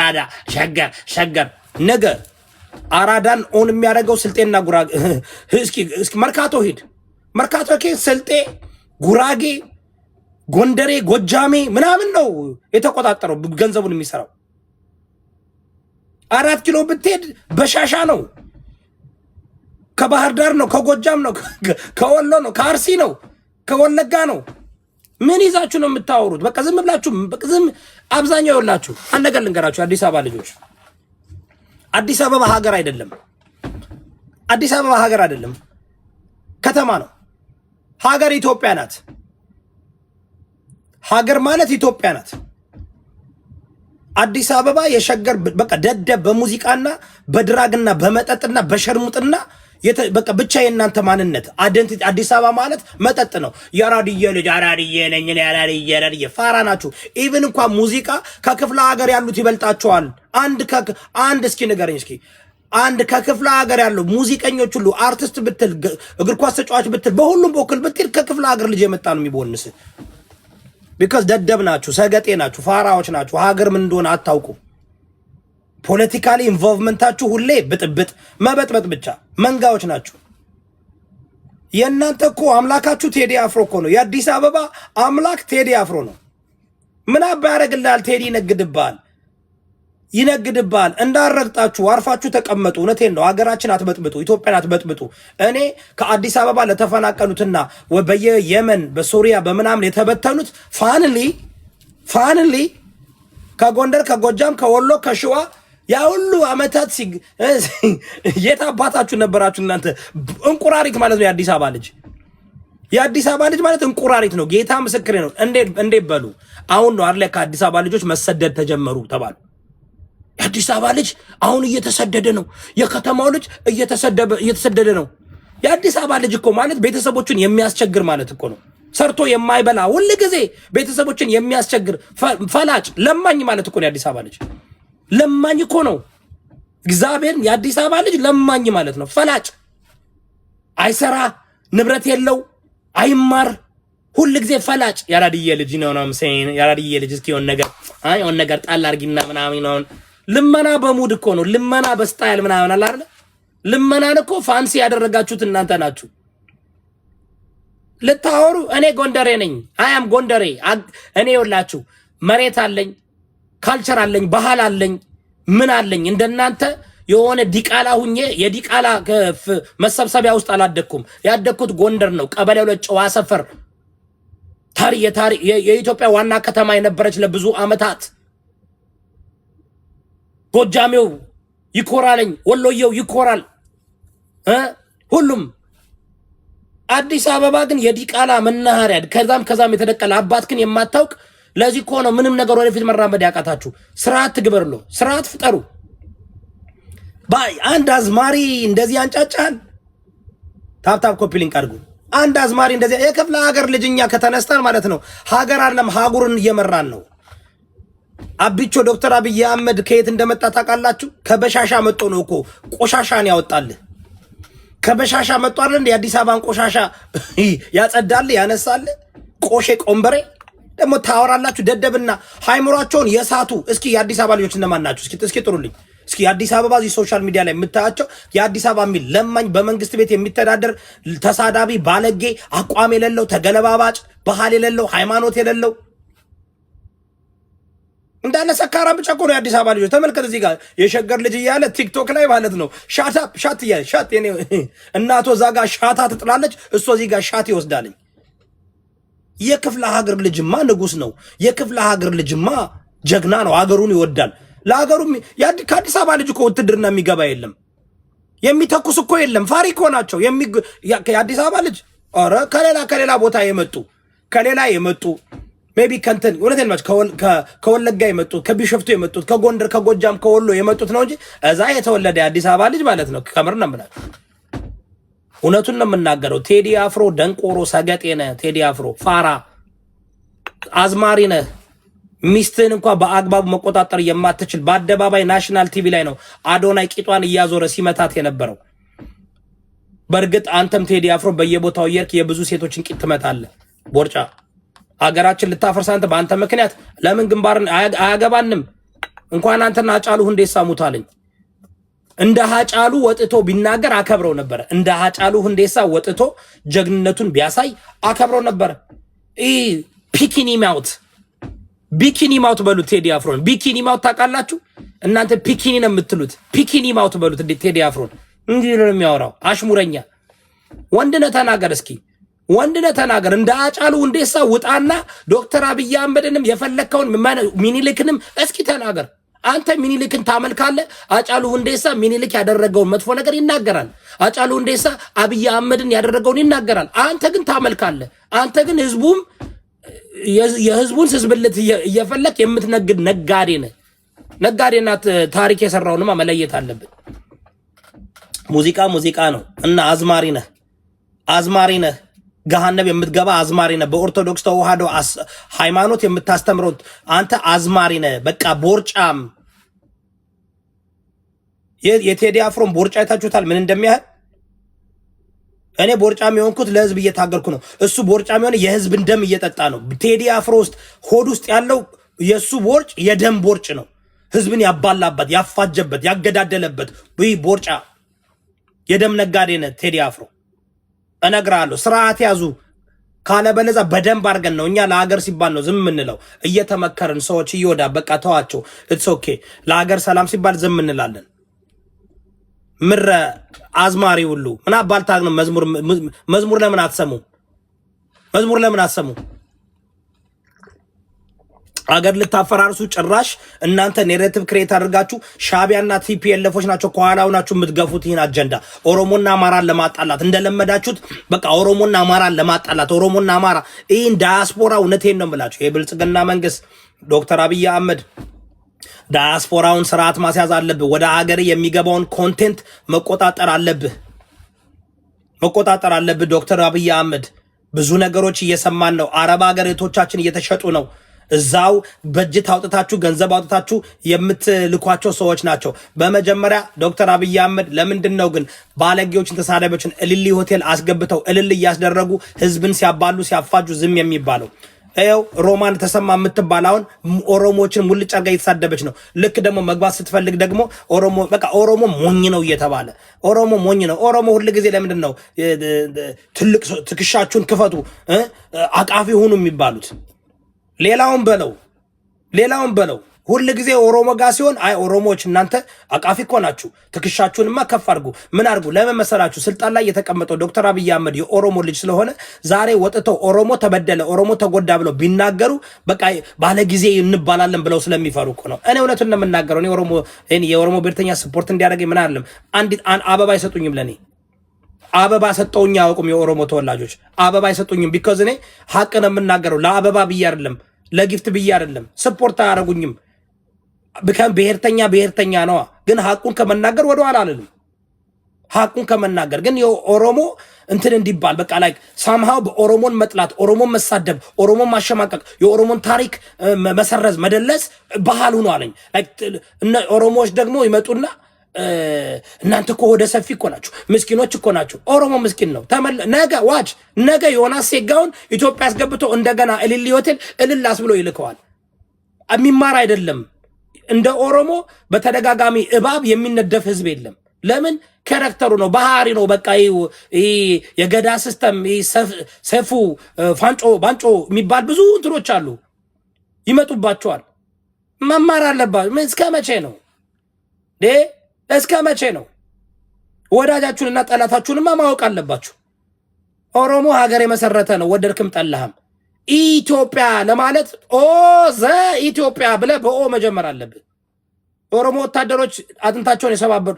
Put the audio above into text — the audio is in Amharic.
አራዳ ሸገር ነገ አራዳን ኦን የሚያደርገው ስልጤና ጉራጌ እስኪ መርካቶ ሂድ መርካቶ ስልጤ ጉራጌ ጎንደሬ ጎጃሜ ምናምን ነው የተቆጣጠረው ገንዘቡን የሚሰራው 4 ኪሎ ብትሄድ በሻሻ ነው ከባህር ዳር ነው ከጎጃም ነው ከወሎ ነው ከአርሲ ነው ከወለጋ ነው ምን ይዛችሁ ነው የምታወሩት በቃ ዝም ብላችሁ ዝም አብዛኛው ይወላችሁ አንድ ነገር ልንገራችሁ አዲስ አበባ ልጆች አዲስ አበባ ሀገር አይደለም አዲስ አበባ ሀገር አይደለም ከተማ ነው ሀገር ኢትዮጵያ ናት ሀገር ማለት ኢትዮጵያ ናት አዲስ አበባ የሸገር በቃ ደደብ በሙዚቃና በድራግና በመጠጥና በሸርሙጥና በቃ ብቻ የእናንተ ማንነት አይደንቲቲ አዲስ አበባ ማለት መጠጥ ነው ያራድዬ ልጅ አራድዬ ነኝ ያራድዬ ፋራ ናችሁ ኢቭን እንኳን ሙዚቃ ከክፍለ ሀገር ያሉት ይበልጣቸዋል አንድ እስኪ ንገረኝ እስኪ አንድ ከክፍለ ሀገር ያለው ሙዚቀኞች ሁሉ አርቲስት ብትል እግር ኳስ ተጫዋች ብትል በሁሉም በኩል ብትል ከክፍለ ሀገር ልጅ የመጣ ነው የሚቦንስ because ደደብ ናችሁ ሰገጤ ናችሁ ፋራዎች ናችሁ ሀገር ምን እንደሆነ አታውቁ ፖለቲካሊ ኢንቮልቭመንታችሁ ሁሌ ብጥብጥ መበጥበጥ ብቻ መንጋዎች ናችሁ የእናንተ እኮ አምላካችሁ ቴዲ አፍሮ እኮ ነው የአዲስ አበባ አምላክ ቴዲ አፍሮ ነው ምን አባ ያደርግልሃል ቴዲ ይነግድባል እንዳረግጣችሁ አርፋችሁ ተቀመጡ እውነቴን ነው ሀገራችን አትበጥብጡ ኢትዮጵያን አትበጥብጡ እኔ ከአዲስ አበባ ለተፈናቀሉትና በየየመን በሶሪያ በመናምን የተበተኑት ፋንሊ ከጎንደር ከጎጃም ከወሎ ከሸዋ ያ ሁሉ አመታት የታባታችሁ ነበራችሁ እናንተ እንቁራሪት ማለት ነው የአዲስ አበባ ልጅ ማለት እንቁራሪት ነው ጌታ ምስክሬ ነው እንዴ በሉ አሁን ነው አይደል ከአዲስ አበባ ልጆች መሰደድ ተጀመሩ ተባሉ የአዲስ አበባ ልጅ አሁን እየተሰደደ ነው የከተማው ልጅ እየተሰደደ ነው የአዲስ አበባ ልጅ እኮ ማለት ቤተሰቦቹን የሚያስቸግር ማለት እኮ ነው ሰርቶ የማይበላ ሁሉ ጊዜ ቤተሰቦችን የሚያስቸግር ፈላጭ ለማኝ ማለት እኮ ነው የአዲስ አበባ ልጅ ለማኝ እኮ ነው እግዚአብሔር የአዲስ አበባ ልጅ ለማኝ ማለት ነው ፈላጭ አይሰራ ንብረት የለው አይማር ሁሉ ጊዜ ፈላጭ ያራድዬ ልጅ ነው ማለት ያራድዬ ልጅ እስኪ የሆነ ነገር ጣል አርጊና ምናምን ነው ልመና በሙድ እኮ ነው ልመና በስታይል ምናምን አለ አይደል ልመናን እኮ ፋንሲ ያደረጋችሁት እናንተ ናችሁ ልታወሩ እኔ ጎንደሬ ነኝ አያም ጎንደሬ እኔ ይወላችሁ መሬት አለኝ ካልቸር አለኝ ባህል አለኝ ምን አለኝ እንደናንተ የሆነ ዲቃላ ሁኜ የዲቃላ መሰብሰቢያ ውስጥ አላደኩም ያደኩት ጎንደር ነው ቀበሌው ለጨዋ ሰፈር ታሪክ የኢትዮጵያ ዋና ከተማ የነበረች ለብዙ አመታት ጎጃሜው ይኮራልኝ ወሎየው ይኮራል ሁሉም አዲስ አበባ ግን የዲቃላ መናኸሪያ ከዛም የተደቀለ አባት ግን የማታውቅ ለዚህ እኮ ነው ምንም ነገር ወደፊት መራመድ ያቃታችሁ ስርዓት ትግበርሉ ስርዓት ፍጠሩ አንድ አዝማሪ እንደዚህ አንጫጫል ታፕታፕ ኮፒ ሊንክ አድርጉ አንድ አዝማሪ እንደዚህ የክፍለ ሀገር ልጅኛ ከተነስተን ማለት ነው ሀገር አይደለም ሀጉርን እየመራን ነው አብቾ ዶክተር አብይ አህመድ ከየት እንደመጣ ታውቃላችሁ ከበሻሻ መጥቶ ነው እኮ ቆሻሻን ያወጣል ከበሻሻ መጥቶ አይደል እንደ አዲስ አበባን ቆሻሻ ያጸዳል ያነሳል ቆሼ ቆምበሬ ደግሞ ታወራላችሁ ደደብና ሃይምሯቸውን የሳቱ እስኪ የአዲስ አበባ ልጆች እነማን ናችሁ እስኪ ጥሩልኝ እስኪ የአዲስ አበባ እዚህ ሶሻል ሚዲያ ላይ የምታያቸው የአዲስ አበባ ሚል ለማኝ በመንግስት ቤት የሚተዳደር ተሳዳቢ ባለጌ አቋም የሌለው ተገለባባጭ ባህል የሌለው ሃይማኖት የሌለው እንዳለ ሰካራ ብቻ እኮ ነው የአዲስ አበባ ልጆች ተመልከት እዚህ ጋር የሸገር ልጅ እያለ ቲክቶክ ላይ ማለት ነው ሻት እያለ ሻት የኔ እናቶ ዛጋ ሻታ ትጥላለች እሱ እዚህ ጋር ሻት ይወስዳልኝ የክፍለ ሀገር ልጅማ ንጉስ ነው የክፍለ ሀገር ልጅማ ጀግና ነው ሀገሩን ይወዳል ለሀገሩ ከአዲስ አበባ ልጅ እኮ ውትድርና የሚገባ የለም የሚተኩስ እኮ የለም ፋሪ እኮ ናቸው የአዲስ አበባ ልጅ ኧረ ከሌላ ቦታ የመጡ ሜቢ ከንተን ወለተን ማች ከወለጋ የመጡት ከቢሾፍቱ የመጡት ከጎንደር ከጎጃም ከወሎ የመጡት ነው እንጂ እዛ የተወለደ የአዲስ አበባ ልጅ ማለት ነው ከመር ነው ምናምን እውነቱን ነው የምናገረው ቴዲ አፍሮ ደንቆሮ ሰገጤ ነህ ቴዲ አፍሮ ፋራ አዝማሪ ነህ ሚስትህን እንኳን በአግባቡ መቆጣጠር የማትችል በአደባባይ ናሽናል ቲቪ ላይ ነው አዶናይ ቂጧን እያዞረ ሲመታት የነበረው በርግጥ አንተም ቴዲ አፍሮ በየቦታው የርክ የብዙ ሴቶችን ቂጥ ትመታለህ ቦርጫ ሀገራችን ልታፈርስ አንተ በአንተ ምክንያት ለምን ግንባርን አያገባንም እንኳን አንተና ሃጫሉ ሁንዴሳ ሙታለኝ እንደ ሃጫሉ ወጥቶ ቢናገር አከብረው ነበር። እንደ ሃጫሉ ሁንዴሳ ወጥቶ ጀግንነቱን ቢያሳይ አከብረው ነበር። ቢኪኒ ማውት በሉት ቴዲ አፍሮን። ቢኪኒ ማውት ታውቃላችሁ እናንተ? ፒኪኒ ነው የምትሉት። ፒኪኒ ማውት በሉት ቴዲ አፍሮን። እንዲህ ነው የሚያወራው አሽሙረኛ። ወንድነህ ተናገር እስኪ፣ ወንድነህ ተናገር። እንደ ሃጫሉ ሁንዴሳ ውጣና ዶክተር አብይ አህመድንም የፈለከውን ሚኒሊክንም እስኪ ተናገር። አንተ ሚኒሊክን ታመልካለህ። ሃጫሉ ሁንዴሳ ሚኒሊክ ያደረገውን መጥፎ ነገር ይናገራል። ሃጫሉ ሁንዴሳ አብይ አህመድን ያደረገውን ይናገራል። አንተ ግን ታመልካለህ። አንተ ግን የህዝቡን ህዝብልት እየፈለክ የምትነግድ ነጋዴ ነህ። ነጋዴና ታሪክ የሰራውንማ መለየት አለብን። ሙዚቃ ነው እና አዝማሪ ነህ። ገሃነብ የምትገባ አዝማሪ ነህ። በኦርቶዶክስ ተዋህዶ ሃይማኖት የምታስተምረው አንተ አዝማሪ ነህ። በቃ ቦርጫም። የቴዲ አፍሮን ቦርጫ አይታችሁታል ምን እንደሚያህል? እኔ ቦርጫም የሆንኩት ለህዝብ እየታገልኩ ነው። እሱ ቦርጫም የሆነ የህዝብን ደም እየጠጣ ነው። ቴዲ አፍሮ ውስጥ ሆድ ውስጥ ያለው የሱ ቦርጭ የደም ቦርጭ ነው። ህዝብን ያባላበት፣ ያፋጀበት፣ ያገዳደለበት ቦርጫ የደም ነጋዴ ነህ ቴዲ አፍሮ። እነግርሃለሁ ስርዓት ያዙ ካለበለዛ በደንብ አድርገን ነው እኛ ለሀገር ሲባል ነው ዝም የምንለው። እየተመከርን ሰዎች እየወዳ በቃ ተዋቸው። ኢትስ ኦኬ። ለሀገር ሰላም ሲባል ዝም እንላለን። ምረ አዝማሪ ሁሉ ምን አባልታግ ነው። መዝሙር ለምን አትሰሙ? መዝሙር ለምን አትሰሙ? አገር ልታፈራርሱ ጭራሽ እናንተ ኔሬቲቭ ክሬት አድርጋችሁ ሻቢያና ቲፒኤልኤፎች ናቸው ከኋላው ናችሁ የምትገፉት ይህን አጀንዳ ኦሮሞና አማራን ለማጣላት እንደለመዳችሁት። በቃ ኦሮሞና አማራን ለማጣላት ኦሮሞና አማራ ይህን ዳያስፖራ እውነቴን ነው የምላችሁ። የብልጽግና መንግስት ዶክተር አብይ አህመድ ዳያስፖራውን ስርዓት ማስያዝ አለብህ። ወደ ሀገር የሚገባውን ኮንቴንት መቆጣጠር አለብህ። ዶክተር አብይ አህመድ ብዙ ነገሮች እየሰማን ነው። አረብ ሀገር እህቶቻችን እየተሸጡ ነው። እዛው በጅት አውጥታችሁ ገንዘብ አውጥታችሁ የምትልኳቸው ሰዎች ናቸው። በመጀመሪያ ዶክተር አብይ አህመድ ለምንድን ነው ግን ባለጌዎችን ተሳዳቢዎችን እልል ሆቴል አስገብተው እልል እያስደረጉ ህዝብን ሲያባሉ ሲያፋጁ ዝም የሚባለው? ይኸው ሮማን ተሰማ የምትባል አሁን ኦሮሞዎችን ሙልጭ አድርጋ እየተሳደበች ነው። ልክ ደግሞ መግባት ስትፈልግ ደግሞ ኦሮሞ ሞኝ ነው እየተባለ ኦሮሞ ሞኝ ነው። ኦሮሞ ሁል ጊዜ ለምንድን ነው ትልቅ ትከሻችሁን ክፈቱ አቃፊ ሁኑ የሚባሉት? ሌላውን በለው ሁል ጊዜ ኦሮሞ ጋር ሲሆን አይ ኦሮሞዎች እናንተ አቃፊ እኮ ናችሁ፣ ትከሻችሁንማ ከፍ አድርጉ። ምን አድርጉ? ለምን መሰላችሁ? ስልጣን ላይ የተቀመጠው ዶክተር አብይ አህመድ የኦሮሞ ልጅ ስለሆነ ዛሬ ወጥተው ኦሮሞ ተበደለ፣ ኦሮሞ ተጎዳ ብለው ቢናገሩ በቃ ባለ ጊዜ እንባላለን ብለው ስለሚፈሩ እኮ ነው። እኔ እውነቱን ነው የምናገረው። እኔ የኦሮሞ ብሔርተኛ ስፖርት እንዲያደርገኝ ምን አይደለም። አንዲት አበባ አይሰጡኝም። ለኔ አበባ ሰጠውኝ አያውቁም። የኦሮሞ ተወላጆች አበባ አይሰጡኝም። ቢኮዝ እኔ ሀቅ ነው የምናገረው። ለአበባ ብዬ አይደለም፣ ለጊፍት ብዬ አይደለም። ስፖርት አያደርጉኝም። ብሔርተኛ ነዋ። ግን ሀቁን ከመናገር ወደኋላ አልልም። ሀቁን ከመናገር ግን የኦሮሞ እንትን እንዲባል በቃ ላይ ሳምሃው በኦሮሞን መጥላት፣ ኦሮሞን መሳደብ፣ ኦሮሞን ማሸማቀቅ፣ የኦሮሞን ታሪክ መሰረዝ፣ መደለስ ባህል ሆኖ አለኝ። ኦሮሞዎች ደግሞ ይመጡና እናንተ እኮ ወደ ሰፊ እኮ ናችሁ፣ ምስኪኖች እኮ ናችሁ። ኦሮሞ ምስኪን ነው። ነገ ዮናስ ሴጋውን ኢትዮጵያ አስገብቶ እንደገና እልል ሆቴል እልላስ ብሎ ይልከዋል። የሚማር አይደለም። እንደ ኦሮሞ በተደጋጋሚ እባብ የሚነደፍ ህዝብ የለም። ለምን? ካራክተሩ ነው፣ ባህሪ ነው። በቃ የገዳ ሲስተም ሰፉ ባንጮ የሚባል ብዙ እንትኖች አሉ፣ ይመጡባቸዋል። መማር አለባችሁ። እስከ መቼ ነው? ወዳጃችሁንና ጠላታችሁንማ ማወቅ አለባችሁ። ኦሮሞ ሀገር የመሰረተ ነው፣ ወደድክም ጠላህም። ኢትዮጵያ ለማለት ኢትዮጵያ ብለህ በኦ መጀመር አለብህ። ኦሮሞ ወታደሮች አጥንታቸውን የሰባበሩ